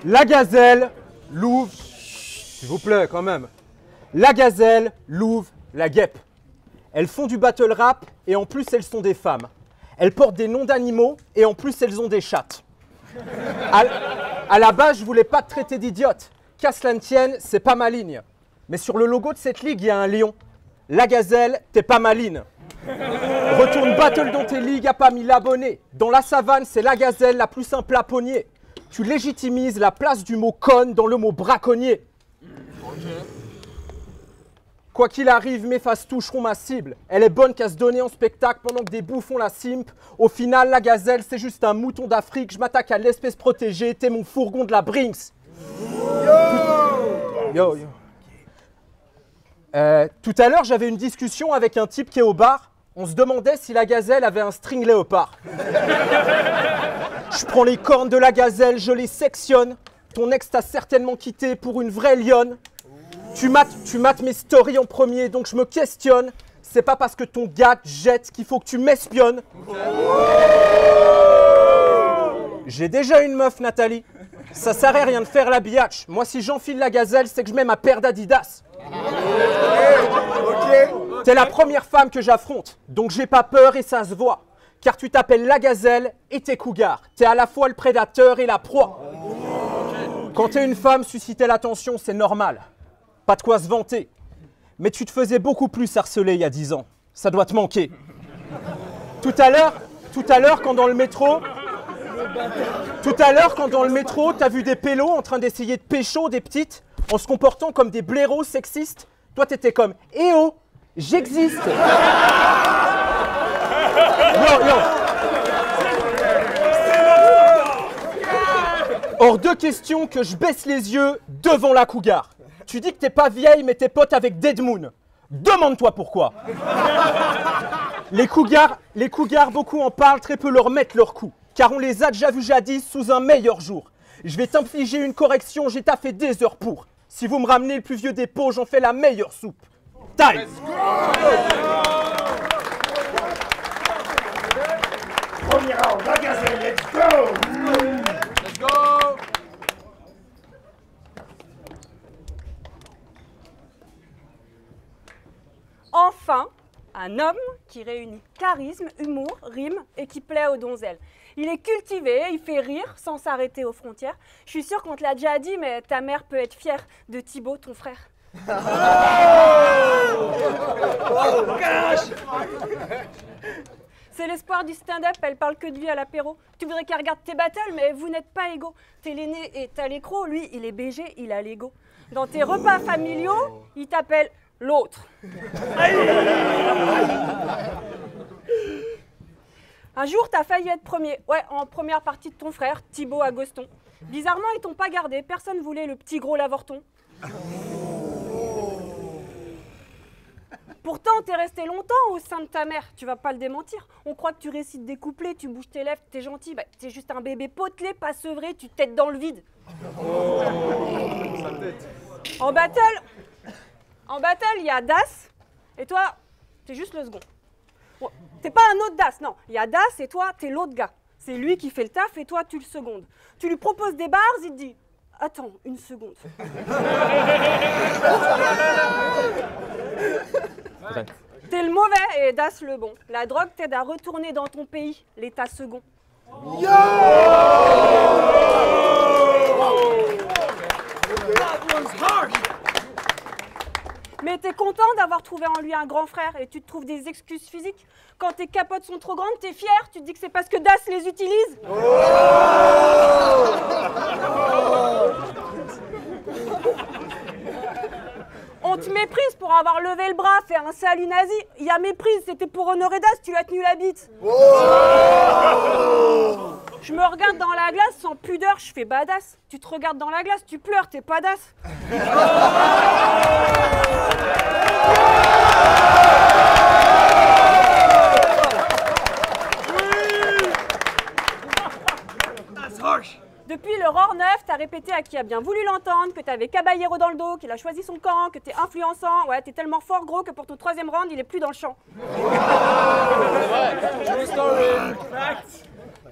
La gazelle, louve, s'il vous plaît quand même. La gazelle, louve, la guêpe. Elles font du battle rap et en plus elles sont des femmes. Elles portent des noms d'animaux et en plus elles ont des chattes. À la base, je voulais pas te traiter d'idiote. Qu'à cela ne tienne, c'est pas ma ligne. Mais sur le logo de cette ligue, il y a un lion. La gazelle, t'es pas maline. Retourne battle dans tes ligues, y'a pas 1000 abonnés. Dans la savane, c'est la gazelle la plus simple à pogner. Tu légitimises la place du mot conne dans le mot braconnier. Quoi qu'il arrive, mes faces toucheront ma cible. Elle est bonne qu'à se donner en spectacle pendant que des bouffons la simp. Au final, la gazelle, c'est juste un mouton d'Afrique. Je m'attaque à l'espèce protégée. T'es mon fourgon de la Brinks. Yo. Tout à l'heure, j'avais une discussion avec un type qui est au bar. On se demandait si la gazelle avait un string léopard. Je prends les cornes de la gazelle, je les sectionne. Ton ex t'a certainement quitté pour une vraie lionne. Tu mates mes stories en premier, donc je me questionne. C'est pas parce que ton gars te jette qu'il faut que tu m'espionnes. J'ai déjà une meuf, Nathalie. Ça sert à rien de faire la biatch. Moi, si j'enfile la gazelle, c'est que je mets ma paire d'Adidas. T'es la première femme que j'affronte, donc j'ai pas peur et ça se voit. Car tu t'appelles la gazelle et t'es cougar. T'es à la fois le prédateur et la proie. Quand t'es une femme, susciter l'attention, c'est normal. Pas de quoi se vanter. Mais tu te faisais beaucoup plus harceler il y a 10 ans. Ça doit te manquer. Tout à l'heure, quand dans le métro, t'as vu des pélos en train d'essayer de pécho des petites, en se comportant comme des blaireaux sexistes. Toi, t'étais comme « Eh oh, j'existe !» Yo. Hors de question que je baisse les yeux devant la cougar. Tu dis que t'es pas vieille, mais t'es pote avec Dead Moon. Demande-toi pourquoi. Les cougars, beaucoup en parlent, très peu leur mettent leur coup. Car on les a déjà vus jadis sous un meilleur jour. Je vais t'infliger une correction, j'ai taffé des heures pour. Si vous me ramenez le plus vieux des pots, j'en fais la meilleure soupe. Time. Premier round, la gazelle, let's go! Let's go! Enfin, un homme qui réunit charisme, humour, rime et qui plaît aux donzelles. Il est cultivé, il fait rire sans s'arrêter aux frontières. Je suis sûre qu'on te l'a déjà dit, mais ta mère peut être fière de Thibaut, ton frère. C'est l'espoir du stand-up, elle parle que de lui à l'apéro. Tu voudrais qu'elle regarde tes battles, mais vous n'êtes pas égaux. T'es l'aîné et t'as l'écro, lui, il est BG, il a l'ego. Dans tes repas familiaux, il t'appelle l'autre. Un jour, t'as failli être premier. Ouais, en première partie de ton frère, Thibaut Agoston. Bizarrement, ils t'ont pas gardé. Personne voulait le petit gros lavorton. Pourtant, t'es resté longtemps au sein de ta mère. Tu vas pas le démentir. On croit que tu récites des couplets, tu bouges tes lèvres, t'es gentil. Bah, t'es juste un bébé potelé, pas sevré, tu têtes dans le vide. En battle, il y a Das. Et toi, t'es juste le second. Bon, t'es pas un autre Das, non. Il y a Das et toi, t'es l'autre gars. C'est lui qui fait le taf et toi, tu le secondes. Tu lui proposes des bars, il te dit « Attends, une seconde. » T'es le mauvais et Das le bon. La drogue t'aide à retourner dans ton pays, l'état second. Yo! Mais t'es content d'avoir trouvé en lui un grand frère et tu te trouves des excuses physiques. Quand tes capotes sont trop grandes, t'es fier, tu te dis que c'est parce que Das les utilise. On te méprise pour avoir levé le bras, fait un salut nazi. Il y a méprise, c'était pour honorer Das, tu lui as tenu la bite. Je me regarde dans la glace sans pudeur, je fais badass. Tu te regardes dans la glace, tu pleures, t'es pas Das. Depuis le Roar 9, t'as répété à qui a bien voulu l'entendre, que t'avais Caballero dans le dos, qu'il a choisi son camp, que t'es influençant. Ouais, t'es tellement fort gros que pour ton 3e round, il est plus dans le champ.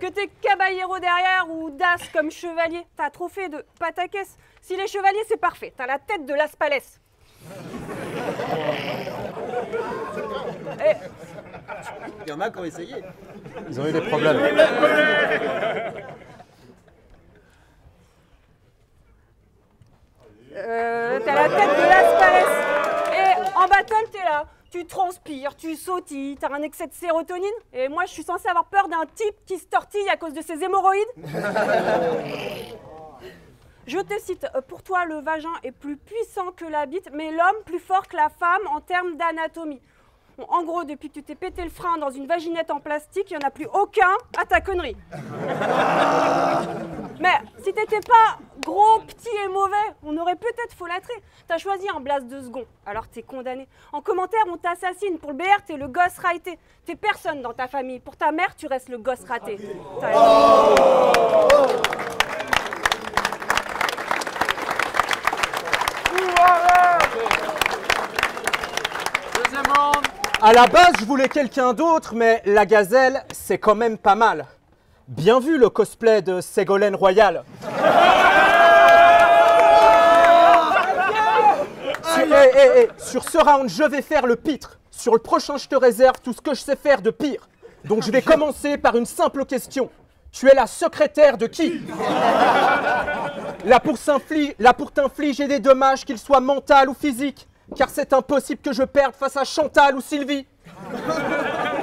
Que t'es caballero derrière ou das comme chevalier, t'as trop fait de pataquès. Si les chevaliers, c'est parfait, t'as la tête de Las Palais. Et Il y en a qui ont essayé. Ils ont eu des problèmes. t'as la tête de Las Palais. Et en battle, t'es là. Tu transpires, tu sautilles, t'as un excès de sérotonine. Et moi, je suis censée avoir peur d'un type qui se tortille à cause de ses hémorroïdes. Je te cite, pour toi, le vagin est plus puissant que la bite, mais l'homme plus fort que la femme en termes d'anatomie. Bon, en gros, depuis que tu t'es pété le frein dans une vaginette en plastique, il n'y en a plus aucun à ta connerie. Mais si t'étais pas gros, petit et mauvais, on aurait peut-être folâtré. T'as choisi un blast de second, alors t'es condamné. En commentaire, on t'assassine. Pour le BR, t'es le gosse raté. T'es personne dans ta famille. Pour ta mère, tu restes le gosse raté. Deuxième round. À la base, je voulais quelqu'un d'autre, mais la gazelle, c'est quand même pas mal. Bien vu le cosplay de Ségolène Royal. Sur ce round, je vais faire le pitre. Sur le prochain, je te réserve tout ce que je sais faire de pire. Donc je vais commencer par une simple question. Tu es la secrétaire de qui? Là pour t'infliger des dommages, qu'ils soient mentaux ou physiques. Car c'est impossible que je perde face à Chantal ou Sylvie.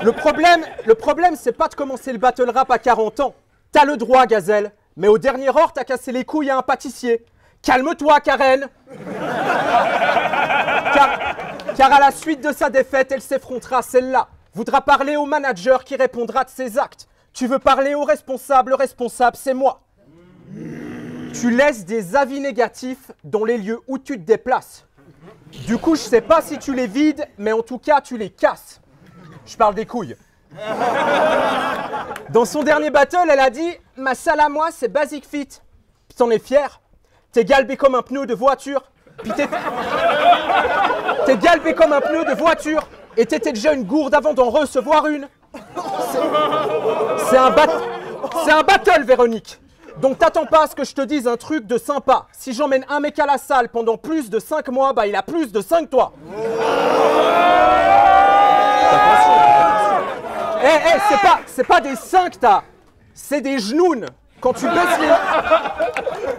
Le problème, c'est pas de commencer le battle rap à 40 ans. T'as le droit, gazelle, mais au dernier or, t'as cassé les couilles à un pâtissier. Calme-toi, Karen. Car à la suite de sa défaite, elle s'effrontera celle-là. Voudra parler au manager qui répondra de ses actes. Tu veux parler au responsable, le responsable, c'est moi. Tu laisses des avis négatifs dans les lieux où tu te déplaces. Du coup, je sais pas si tu les vides, mais en tout cas, tu les casses. Je parle des couilles. Dans son dernier battle, elle a dit « Ma salle à moi, c'est Basic Fit. » Puis t'en es fier. T'es galbé comme un pneu de voiture. Puis t'es galbé comme un pneu de voiture. Et t'étais déjà une gourde avant d'en recevoir une. C'est un battle, Véronique. Donc t'attends pas à ce que je te dise un truc de sympa. Si j'emmène un mec à la salle pendant plus de 5 mois, bah il a plus de 5 toits. C'est pas des 5 tas, c'est des genounes. Quand tu baisses les...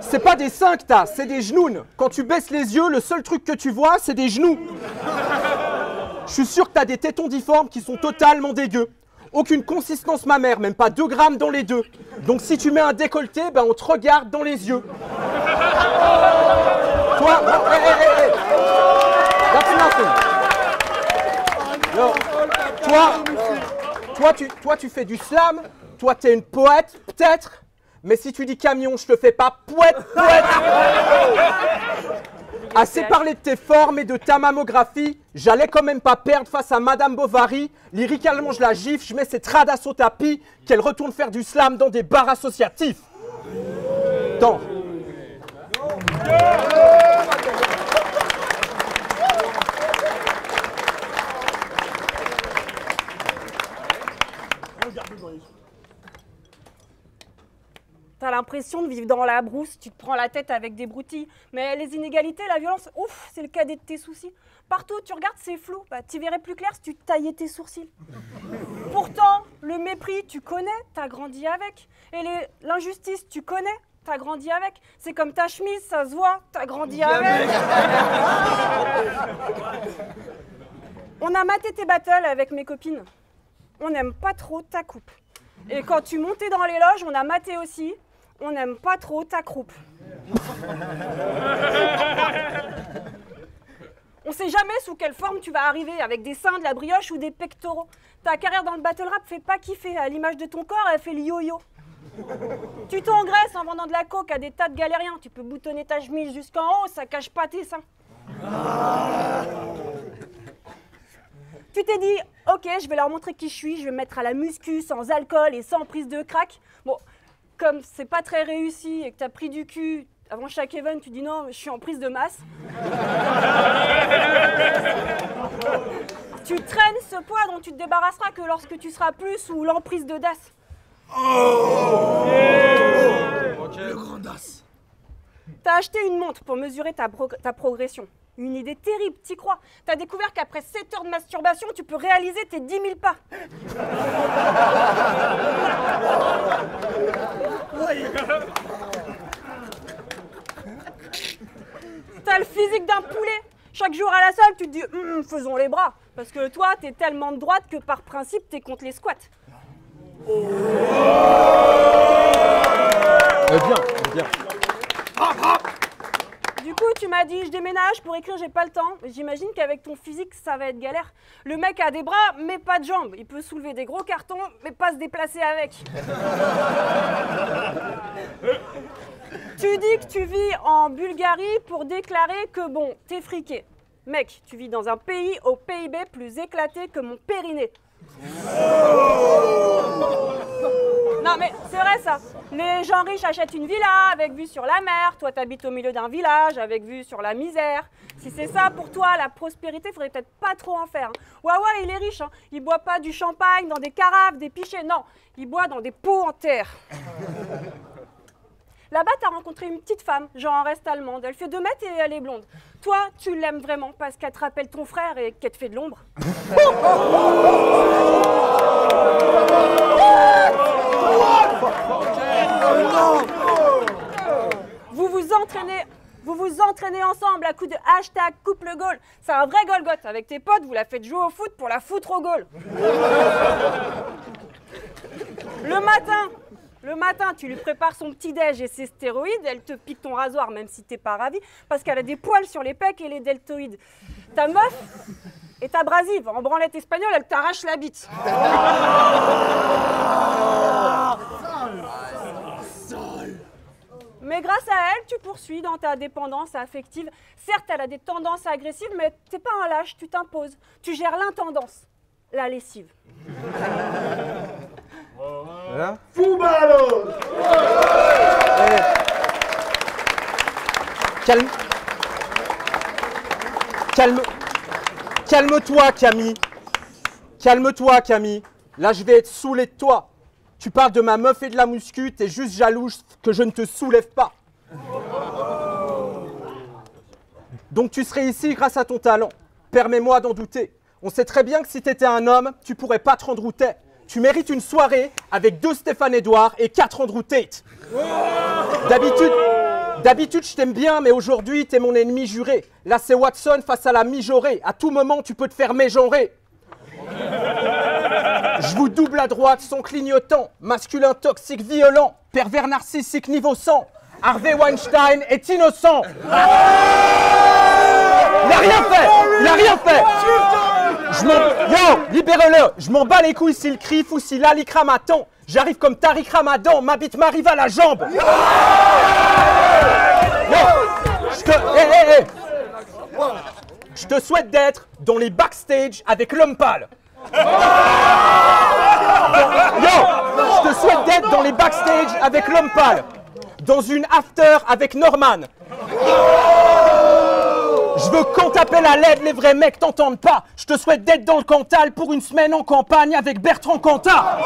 C'est pas des 5 tas, c'est des genounes. Quand tu baisses les yeux, le seul truc que tu vois, c'est des genoux. Je suis sûr que t'as des tétons difformes qui sont totalement dégueux. Aucune consistance mammaire, même pas 2 grammes dans les deux. Donc si tu mets un décolleté, ben on te regarde dans les yeux. Toi, That's nothing. No. Toi, tu fais du slam. Toi, t'es une poète, peut-être. Mais si tu dis camion, je te fais pas poète. Assez parlé de tes formes et de ta mammographie, j'allais quand même pas perdre face à Madame Bovary. Lyricalement, je la gifle, je mets ses tradas au tapis, qu'elle retourne faire du slam dans des bars associatifs. Tant. T'as l'impression de vivre dans la brousse, tu te prends la tête avec des broutilles. Mais les inégalités, la violence, ouf, c'est le cadet de tes soucis. Partout où tu regardes, c'est flou. Bah, t'y verrais plus clair si tu taillais tes sourcils. Pourtant, le mépris, tu connais, t'as grandi avec. Et l'injustice, tu connais, t'as grandi avec. C'est comme ta chemise, ça se voit, t'as grandi avec. On a maté tes battles avec mes copines. On n'aime pas trop ta coupe. Et quand tu montais dans les loges, on a maté aussi. On n'aime pas trop ta croupe. On sait jamais sous quelle forme tu vas arriver, avec des seins, de la brioche ou des pectoraux. Ta carrière dans le battle rap fait pas kiffer. À l'image de ton corps, elle fait le yo-yo. Tu t'engraisses en vendant de la coke à des tas de galériens. Tu peux boutonner ta chemise jusqu'en haut, ça cache pas tes seins. Tu t'es dit, ok, je vais leur montrer qui je suis, je vais me mettre à la muscu, sans alcool et sans prise de crack. Bon, comme c'est pas très réussi et que t'as pris du cul avant chaque event, tu dis non, je suis en prise de masse. Tu traînes ce poids dont tu te débarrasseras que lorsque tu seras plus sous l'emprise de DAS. Le grand Das. T'as acheté une montre pour mesurer ta progression. Une idée terrible, t'y crois? T'as découvert qu'après 7 heures de masturbation, tu peux réaliser tes 10 000 pas. T'as le physique d'un poulet. Chaque jour à la salle, tu te dis faisons les bras. Parce que toi, t'es tellement de droite que par principe, t'es contre les squats. Bien. Du coup, tu m'as dit, je déménage, pour écrire, j'ai pas le temps. J'imagine qu'avec ton physique, ça va être galère. Le mec a des bras, mais pas de jambes. Il peut soulever des gros cartons, mais pas se déplacer avec. Tu dis que tu vis en Bulgarie pour déclarer que bon, t'es friqué. Mec, tu vis dans un pays au PIB plus éclaté que mon périnée. Non mais c'est vrai ça. Les gens riches achètent une villa avec vue sur la mer. Toi t'habites au milieu d'un village avec vue sur la misère. Si c'est ça pour toi la prospérité, faudrait peut-être pas trop en faire. Ouais, il est riche. Il boit pas du champagne dans des carafes, des pichets. Non, il boit dans des pots en terre. Là-bas, t'as rencontré une petite femme, genre en reste allemande. Elle fait 2 mètres et elle est blonde. Toi, tu l'aimes vraiment parce qu'elle te rappelle ton frère et qu'elle te fait de l'ombre. Vous vous entraînez ensemble à coups de hashtag couple goal. C'est un vrai Golgoth. Avec tes potes, vous la faites jouer au foot pour la foutre au goal. Le matin, tu lui prépares son petit-déj et ses stéroïdes, elle te pique ton rasoir, même si t'es pas ravi, parce qu'elle a des poils sur les pecs et les deltoïdes. Ta meuf est abrasive. En branlette espagnole, elle t'arrache la bite. Mais grâce à elle, tu poursuis dans ta dépendance affective. Certes, elle a des tendances agressives, mais t'es pas un lâche, tu t'imposes. Tu gères l'intendance, la lessive. Fubalo. Calme-toi, Camille. Calme-toi, Camille. Là, je vais être saoulé de toi. Tu parles de ma meuf et de la muscu, t'es juste jalouse que je ne te soulève pas. Donc tu serais ici grâce à ton talent. Permets-moi d'en douter. On sait très bien que si t'étais un homme, tu pourrais pas te rendre où t'es. Tu mérites une soirée avec 2 Stéphane Edouard et 4 Andrew Tate. D'habitude, je t'aime bien, mais aujourd'hui, t'es mon ennemi juré. Là, c'est Watson face à la mijaurée. À tout moment, tu peux te faire mégenrer. Je vous double à droite sans clignotant. Masculin toxique violent. Pervers narcissique niveau 100. Harvey Weinstein est innocent. Il n'a rien fait. Yo, libère-le. Je m'en bats les couilles s'il crie ou s'il a l'icra m'attend. J'arrive comme Tariq Ramadan, ma bite m'arrive à la jambe. Je te souhaite d'être dans les backstage avec l'homme pâle. Je te souhaite d'être dans les backstage avec l'homme pâle. Dans une after avec Norman. Je veux qu'on t'appelle à l'aide, les vrais mecs t'entendent pas. Je te souhaite d'être dans le Cantal pour une semaine en campagne avec Bertrand Cantat.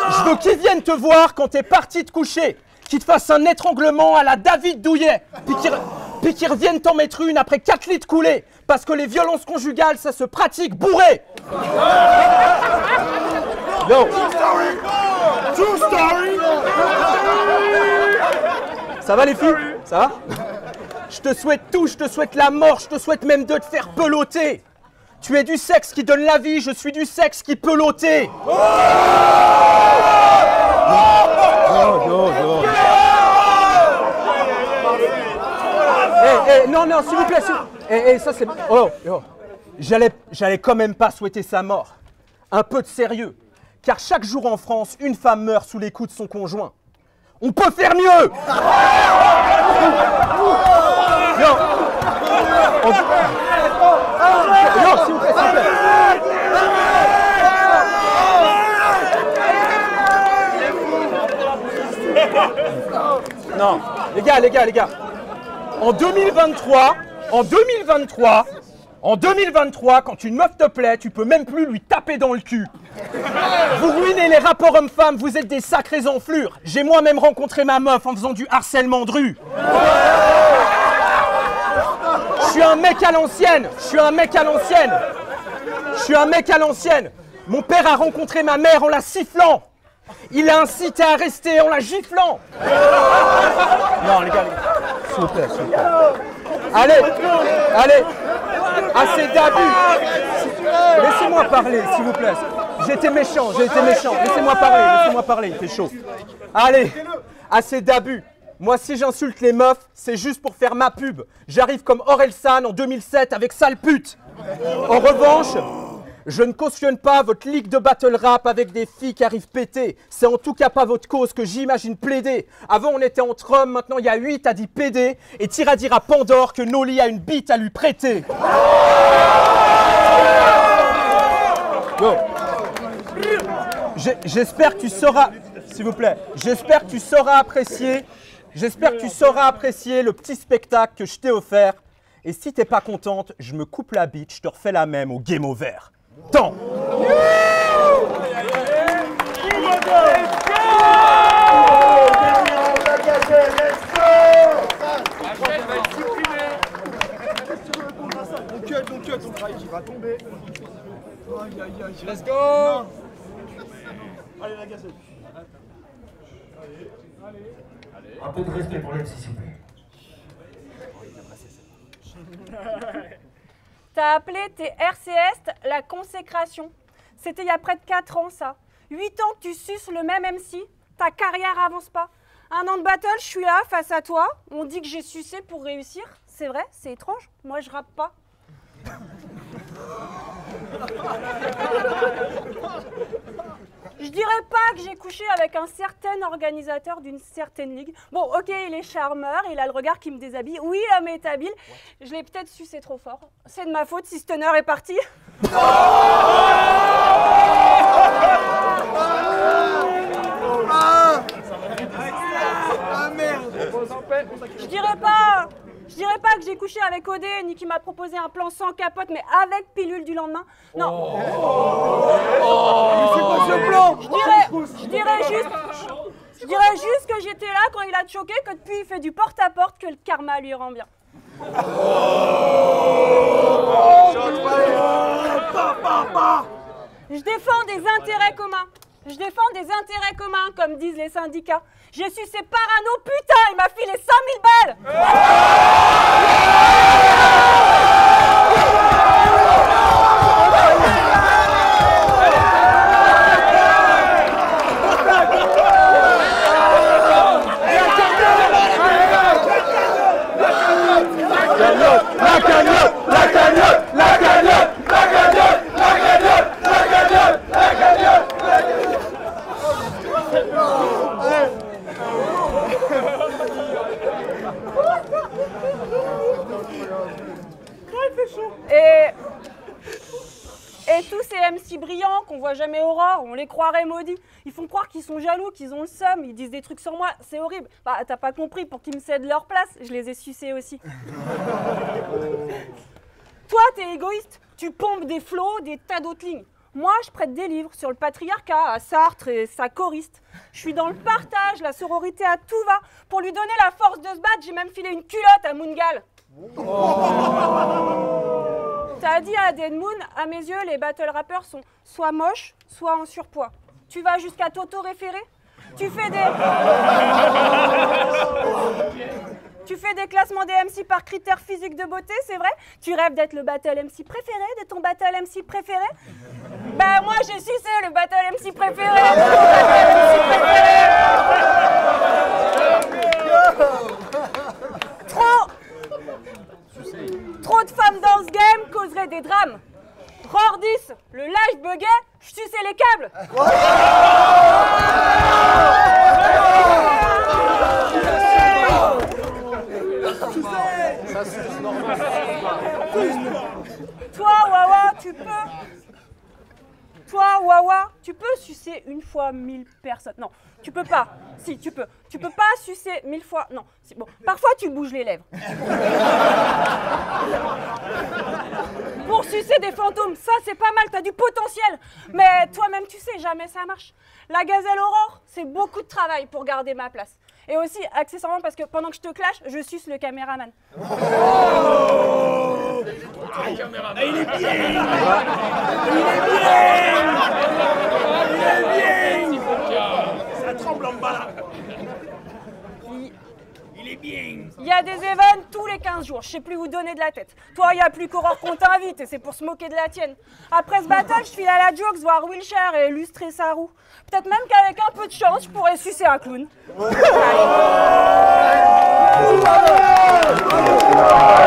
Je veux qu'ils viennent te voir quand t'es parti te coucher. Qu'ils te fassent un étranglement à la David Douillet. Puis qu'ils reviennent t'en mettre une après 4 litres coulés. Parce que les violences conjugales, ça se pratique bourré. Yo. True story. Ça va les filles? Ça va? Je te souhaite tout, je te souhaite la mort, je te souhaite même de te faire peloter. Tu es du sexe qui donne la vie, je suis du sexe qui peut l'ôter. Non, s'il vous plaît, ça c'est... J'allais quand même pas souhaiter sa mort. Un peu de sérieux. Car chaque jour en France, une femme meurt sous les coups de son conjoint. On peut faire mieux. Non, s'il vous plaît, Non, les gars. En 2023, En 2023, quand une meuf te plaît, tu peux même plus lui taper dans le cul. Vous ruinez les rapports hommes-femmes, vous êtes des sacrées enflures. J'ai moi-même rencontré ma meuf en faisant du harcèlement de rue. Je suis un mec à l'ancienne, je suis un mec à l'ancienne. Je suis un mec à l'ancienne. Mon père a rencontré ma mère en la sifflant. Il a incité à rester en la giflant. Non les gars, s'il vous plaît, s'il vous plaît. Allez, allez. Assez d'abus. Laissez-moi parler, s'il vous plaît. J'ai été méchant. Laissez-moi parler, il fait chaud. Allez, assez d'abus. Moi, si j'insulte les meufs, c'est juste pour faire ma pub. J'arrive comme Orelsan en 2007 avec sale pute. En revanche, je ne cautionne pas votre ligue de battle rap avec des filles qui arrivent pétées. C'est en tout cas pas votre cause que j'imagine plaider. Avant, on était entre hommes, maintenant il y a 8 à 10 PD. Et tire à dire à Pandore que Noli a une bite à lui prêter. Bon. J'espère que tu sauras, s'il vous plaît, j'espère que tu sauras apprécier le petit spectacle que je t'ai offert. Et si t'es pas contente, je me coupe la bite, je te refais la même au game over. Temps. Ton drive qui va tomber. Let's go. Allez la gazelle. Un peu de respect pour l'MC, s'il vous plaît. T'as appelé tes RCS la consécration. C'était il y a près de 4 ans, ça. 8 ans que tu suces le même MC, ta carrière avance pas. Un an de battle, je suis là, face à toi. On dit que j'ai sucé pour réussir. C'est vrai, c'est étrange. Moi, je rappe pas. Je dirais pas que j'ai couché avec un certain organisateur d'une certaine ligue. Bon, ok, il est charmeur, il a le regard qui me déshabille. Oui, l'homme est habile. Je l'ai peut-être sucé trop fort. C'est de ma faute si Stunner est parti. Je dirais pas que j'ai couché avec Odé, ni qu'il m'a proposé un plan sans capote, mais avec pilule du lendemain. Non. C'est quoi ce plan? Je dirais juste que j'étais là quand il a choqué, que depuis il fait du porte-à-porte, que le karma lui rend bien. Je défends des intérêts communs. Je défends des intérêts communs, comme disent les syndicats. J'ai su ces parano, putain, il m'a filé 5000 balles. Et tous ces MC brillants qu'on voit jamais Aurore, on les croirait maudits. Ils font croire qu'ils sont jaloux, qu'ils ont le seum, ils disent des trucs sur moi, c'est horrible. Bah t'as pas compris, pour qu'ils me cèdent leur place, je les ai sucés aussi. Toi t'es égoïste, tu pompes des flots, des tas d'autres lignes. Moi je prête des livres sur le patriarcat à Sartre et sa choriste. Je suis dans le partage, la sororité à tout va. Pour lui donner la force de se battre, j'ai même filé une culotte à Moongal. T'as dit à Dead Moon, à mes yeux, les battle rappers sont soit moches, soit en surpoids. Tu vas jusqu'à t'auto-référer? Tu fais des classements des MC par critères physiques de beauté, c'est vrai? Tu rêves d'être le battle MC préféré de ton battle MC préféré? Bah moi j'ai sucé le battle MC préféré de ton battle MC préféré. Trop de femmes dans ce game causeraient des drames. Rordis, le live buguait, je suçais les câbles. Toi, Wawa, tu peux Toi, Wawa, tu peux sucer une fois 1000 personnes. Non, tu peux pas. Si, tu peux. Tu peux pas sucer 1000 fois. Non. Si, bon, parfois, tu bouges les lèvres. Pour sucer des fantômes, ça, c'est pas mal. T'as du potentiel. Mais toi-même, tu sais, jamais ça marche. La gazelle Aurore, c'est beaucoup de travail pour garder ma place. Et aussi, accessoirement, parce que pendant que je te clash, je suce le caméraman. Il est bien. Ça tremble en bas là. Il est bien. Il y a des events tous les 15 jours, je sais plus où donner de la tête. Toi, il n'y a plus qu'Aurore qu'on t'invite et c'est pour se moquer de la tienne. Après ce battle, je file à la Jokes voir Wilshire et illustrer sa roue. Peut-être même qu'avec un peu de chance, je pourrais sucer un clown. Allez.